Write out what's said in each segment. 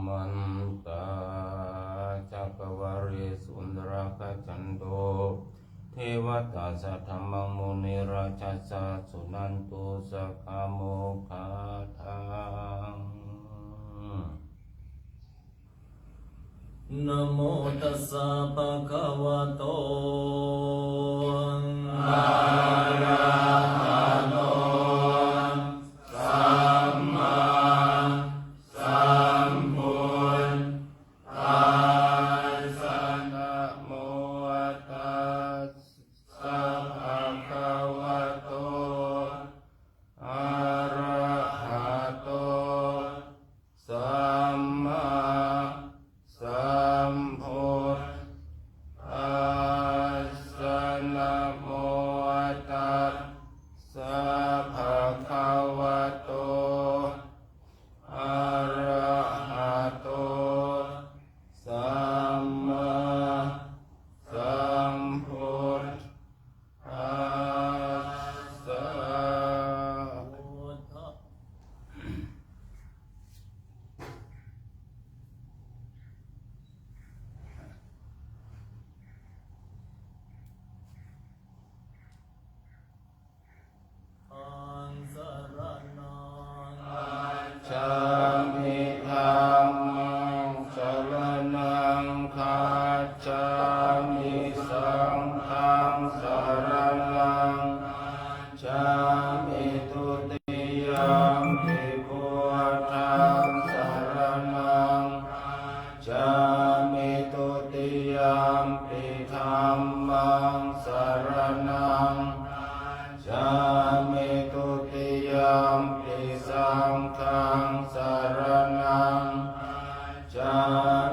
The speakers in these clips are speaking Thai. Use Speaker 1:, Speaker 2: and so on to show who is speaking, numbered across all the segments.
Speaker 1: มันตาจักวาริสุนทรกัจจันโตเทวตาสัทธรรมมุนิราชสัสสุนันตุสักขโมคาทังนะโมตัสสะภะคะวะโตอะระหะโตสัมมาสัมพุทธัสสะนะโมตัสสะภะคะวะโตอะระหะโตสัมมาสัมพุทธัสสะนะโมตัสสะภะคะวะโตอะระหะโตสัมมาสัมพุทธัสสะชามิธัมมังสรณังคัจฉามิสังฆังสรณังชามิทุติยัมปิพุทธังสรณังชามิทุติยัมปิธัมมังสรณังชามิทุติยัมปิสังฆังสรณังชา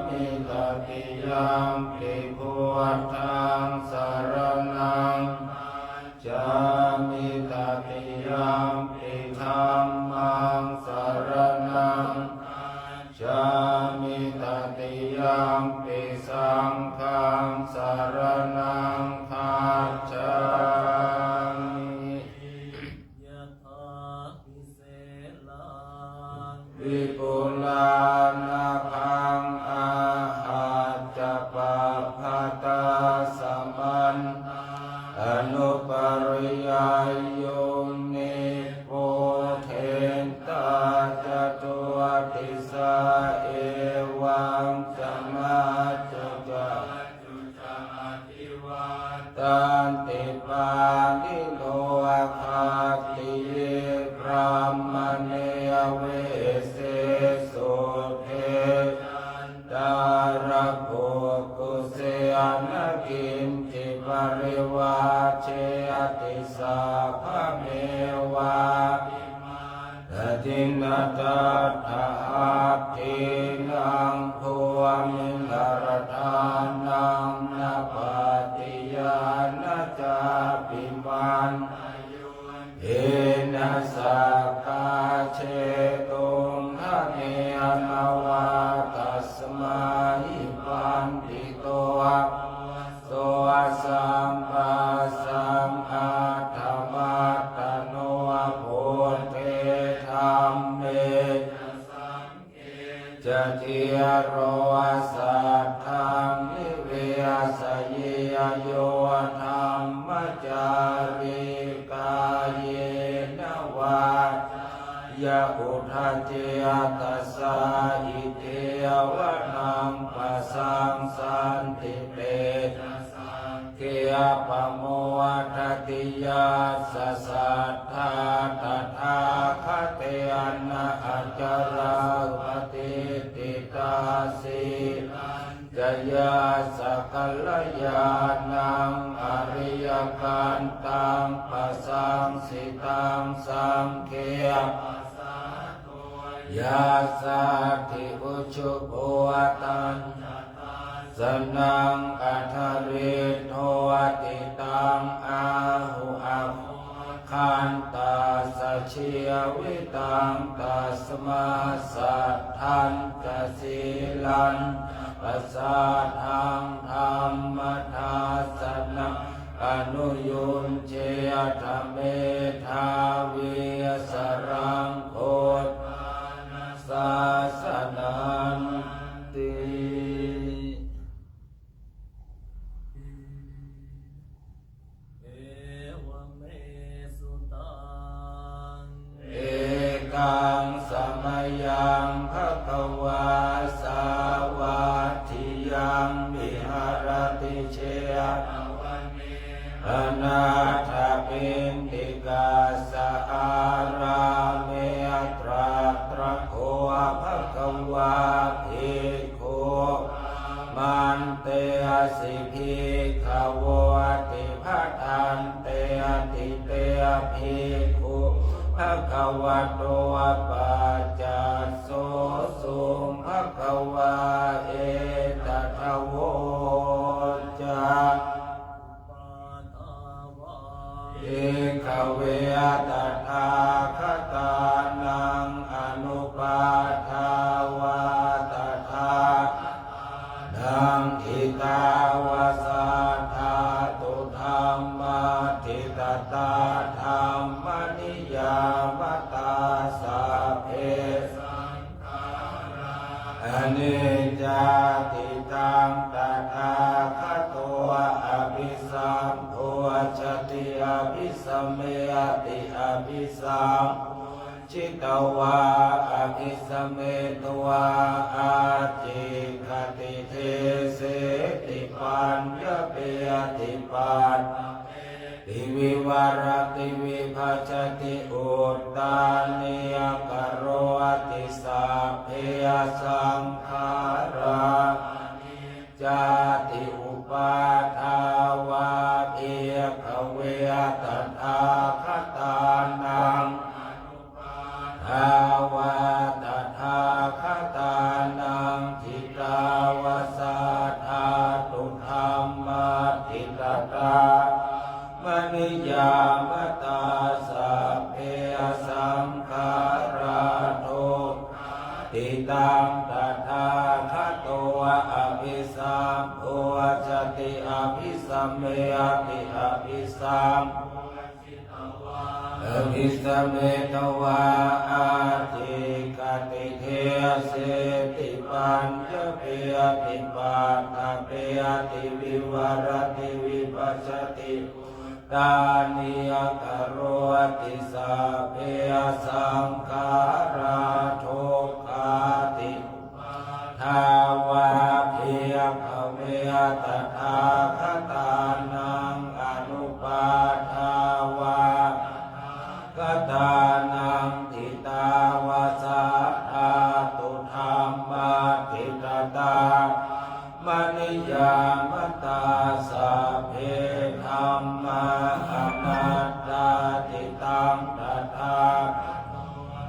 Speaker 1: มิตติยัมปิพุทธังสรณังชามิตติยัมปิธัมมังสรณังชามิตติยัมปิสังฆังสรณังคัจฉามิวิปุลานาคังอาหัจจปะภะตาสมันอนุปริยายโยนิโพเทนตาจตุติสาเอวังจะมาจุจตันติปานิโนคาติเยพรามเนยเวเสสุเทตารโภกุเสอนากินจิปริวาเชติสาภเมวะทินาตัฏฐาทินังภูมินารทานังนาปฏิยานาจาปิมันเอนะสักกาเชตุงทะเนนาวาตัสมาหิปันติโตโสสัมปัสสัมอาธรรมัตตโนโพเทธัมเมจติยโรสัทธังนิเวสเยโยธรรมจาริกาเยนวายะอุทาเจตัสสะอิเทวนังปัสสังสันติเตเกียปโมทัตติยาสสัทธาตถาคเตอนะอัจจาราปฏิติตาสีจยาสกัลยานังอริยกันตังปัสสังสิตังสังเขยาสัตถิอุชุโภตันสนังอัทริโทติตังอาหุอัพคันตาสัชเชวิตังตัสมาสัทธันจะสีลันปัสสะทังธรรมทัสสนะอนุยุนเชธเมธาวิสรังโคตศาสนา นติเอกังสมยังภควาสาวาทิยังวิหารติเชยอนาถปิณฑิกาสอาราเมตราตระโคภควาภิกขุมันเตสิภิกขโวติภัตตันเตติเตภิกขุภควโตปัจจัสโสสุภควาเอตถะโวจาเอขเวตถาคตานังอนุปาทาวาตถานังอิตาวาสาธาตุธัมมาทิตตาธัมมนิยามตาสัพเพสังขาราอนิจจติตังตถาคตอภิสัมโพชติอภิสัมเมติอภิสัมชิตวาอภิสัมเมตวาอาจิคติเทเสติปัญญเปยติปันติวิวารติวิภัชติอุตตานิยกโรติสัพเพสังขาราจาติอุปาทาวาเพียขเวตถาคตานังทาวาตถาคตานังทิตาวาสาธาตุธัมมาทิตตามนิยามตาสัพเพสังขาราทุกติตังตถาคตอภิสัมโพชติอภิสัมเมติอภิสัมอภิสัมเมตวาอาทิกติเทเสติปัญญเปยติปัตตะเปยติวิวารติวิปัสสติตานิยกโรติสัพเพสังขาราทุกขาติทาวาเพียขเวตถาคตานังอนุปาทาวาคตานังทิตาวาสาธาตุธัมมาทิตตามนิยามตาสัพเพธัมมาอนัตตาติตังตถา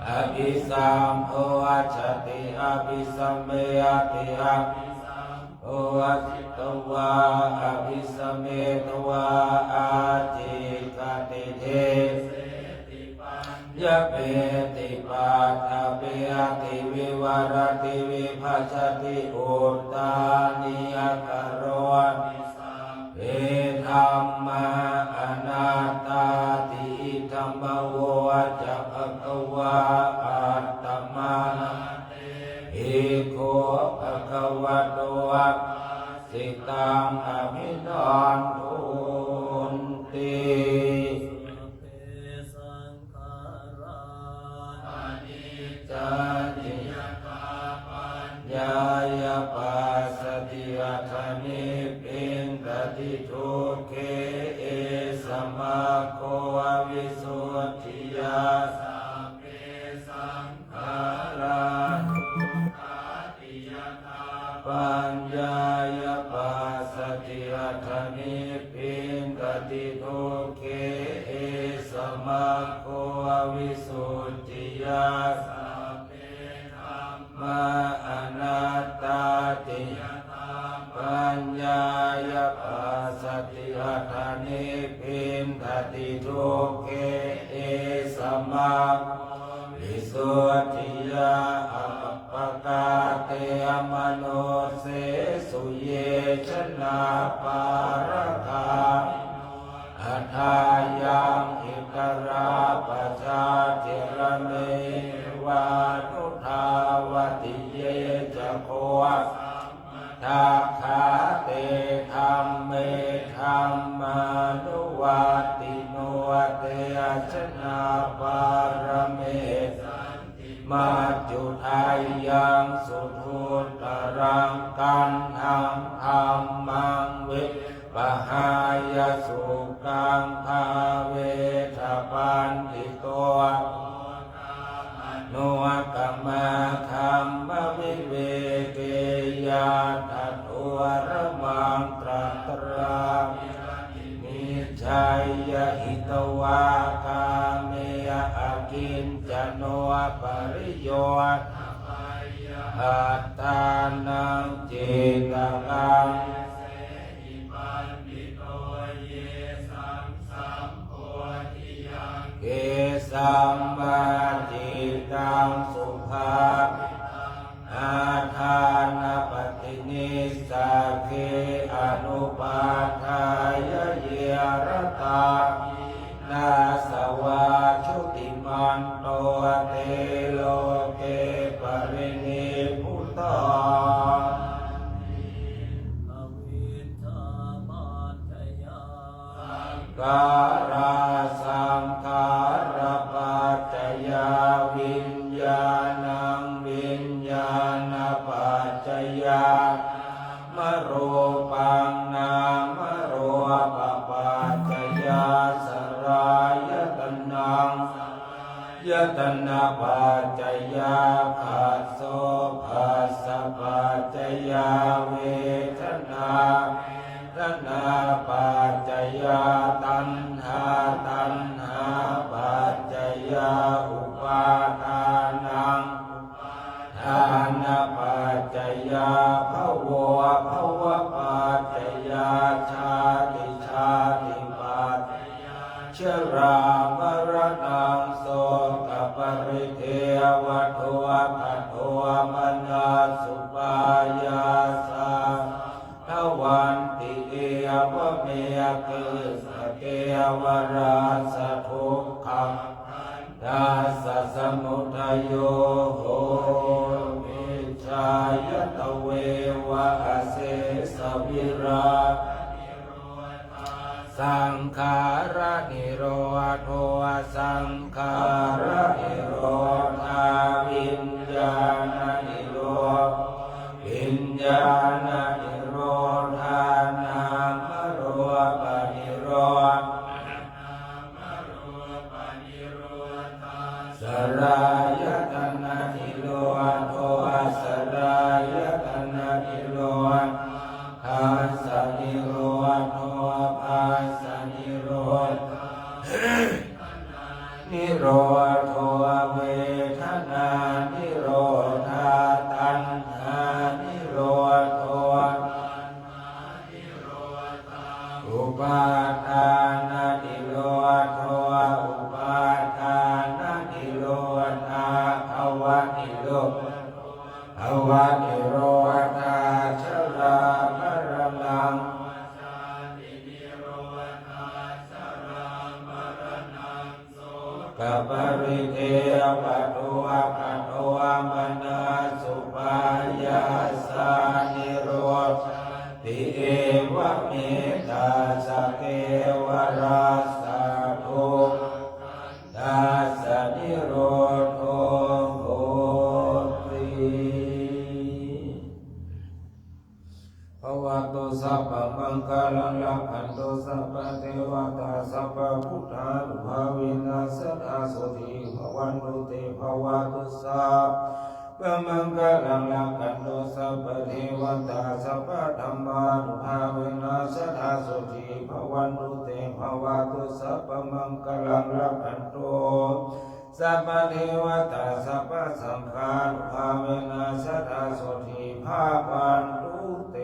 Speaker 1: อภิสัมโพชติอภิสัมเมติอภิสัมโพชิตวาอภิสัมเมตวาอาทิกติเทเสติปัญญเปติปัตตะเปยติวิวารติวิภัชชติอุตตานิยกโรติสัพเพธัมมาอนัตตาติธัมมโวจะภควาอัตตมาภิกขุภควโตสิตังอภินันทุนติญายปัสสติอัฏฐานิปินตติทุกเขเอสมาโควิสุทธิยาสัพเพสังขาราทุกขาติยถาปัญญายปัสสติอัฏฐานิปินตติทุกเขเอสมาโควิสุทธิยาสัพเพธัมมาอนัตตาติปัญญายปัสสติอัฏฐานิปินทติทุกเขเอสมาวิสุทธิยาอัปปกาเตมโนเสสุเยชนะปารคาอัฏฐายังอิกราปัจจาติระเมวานุทาวติเย คาเตธัมเมธัมมานุวัตติโนเตชนะปารเมมัจจุทัยยังสุทุตรังกันหังธัมมังวิปหายสุกังภาเวทปันติโตโนกมมาคัมมะวิเวเกยาตัตุระมังตรัตรามิชัยยะหิตวากาเมยะอากินจโนปริโยอัตตานังจิตตังเกสัมมาจิตังสุภาอาทานปฏินิสาเคอนุปาทายเยรตานาสวาชุติมันโตเตโลเกปรินิพุตตาการาสังขารปัจจยาวิญญาณังวิญญาณปัจจยามโรปังนามโรปปัจจยาสรายตนังยตนะปัจจยาภัสโสภัสสะปัจจยาเวทนาทนาปัจจยาตัณหาตัณหาปัจจยาอุปาทานังทานปัจจยาภวะภวะปัจจยาชาติชาติปัจจยาชรามรณังโสกปริเทวทุปัตถวมนาสุปายาสาทวันติเอวเมเกสเกวราสทุกขังดัสสะสมุทัยโยโหวิชายตเววะเสสวิราสังขาระนิโรธสังขาระนิโรธาวิญญาณนิโรธวิญญาณนิโรธานามโรปนิโรธสลายตนะนิโรธสลายตนะนิโรธภัสสะนิโรธภัสสะนิโรธนิโรธเวทนานิโรธาตัณหานิโรธอุปาทานนิโรธอุปาทานนิโรธาภวะนิโรธภวะนิโรธาชรามรณังกัปริเทวตุปัตถวมนาสุปายาสานิโรธติเอวเมตตาสเกวราสาทุดัสสะนิโรธโหติภวตุสัพพมังคลังลักขันตุสัพพเทวตาสัพพพุทธานุภาเวนัสสะอาโสติภวันตุเตภวตุสัพพมังคลังลักขันตุสัพพเทวตาสัพพธัมมานุภาเวนัสสะอาโสติภวันตุเตภวตุสัพพมังคลังลักขันตุสัพพเทวตาสัพพสังฆานุภาเวนัสสะอาโสติภวันตุเต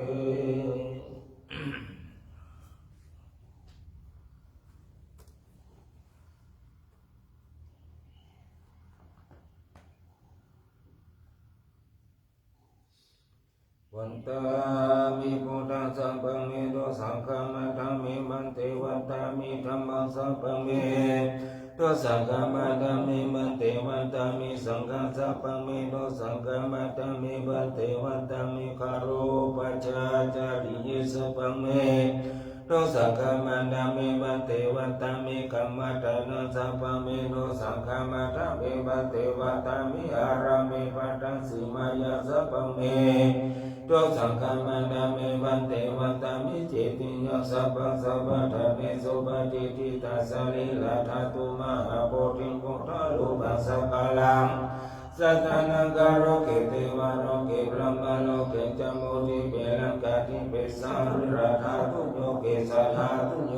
Speaker 1: วันตามิพุทธังสัมปังเมโตสังฆัมธัมมิมันเตวันตามิธัมมังสัมปังเมโตสังฆัมธัมมิมันเตวันตามิสังฆังสัมปังเมโตสังฆัมธัมมิมันเตวันตามิคารุปัจจา จาริยสัพพังเมโนสังฆมานามิวันเตวันตามิกัมมัตโนสัพพะเมโนสังฆมานามิวันเตวันตามิอารามิปัตตังสีมายาสัพพะเมโนสังฆมานามิวันเตวันตามิเจติยสัพพะสัพพะทานิสุปฏิทิตาสลิลาทัตุมหาโพธิพุทธรูปัสสกาลังสัตตานังกโรเกเทวาโรเกพระมโลเกจโมทิเปลังกาทิเปสาริราธาตุโยเกสัทธาตุโย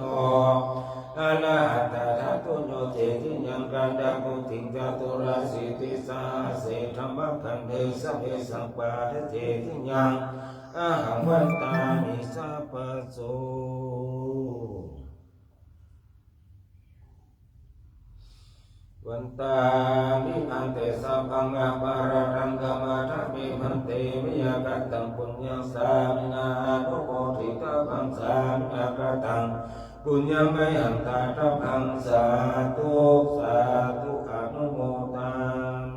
Speaker 1: อาลาหัตถาธาตุโยเจติยังกันดาภุติจตุราสิติสาเสธรรมคันเทสัพเพสังปาทเจติยังอาหังวันตามิสัพพโสวันตามิอันเตสัพพังอาภารังกมาทัพมิมันเตมิยากัตตังปุญญาสามินานุโมทิตาพังสามิยากัตตังปุญญาไมหันตาทัพพังสาธุสาธุอนุโมทาม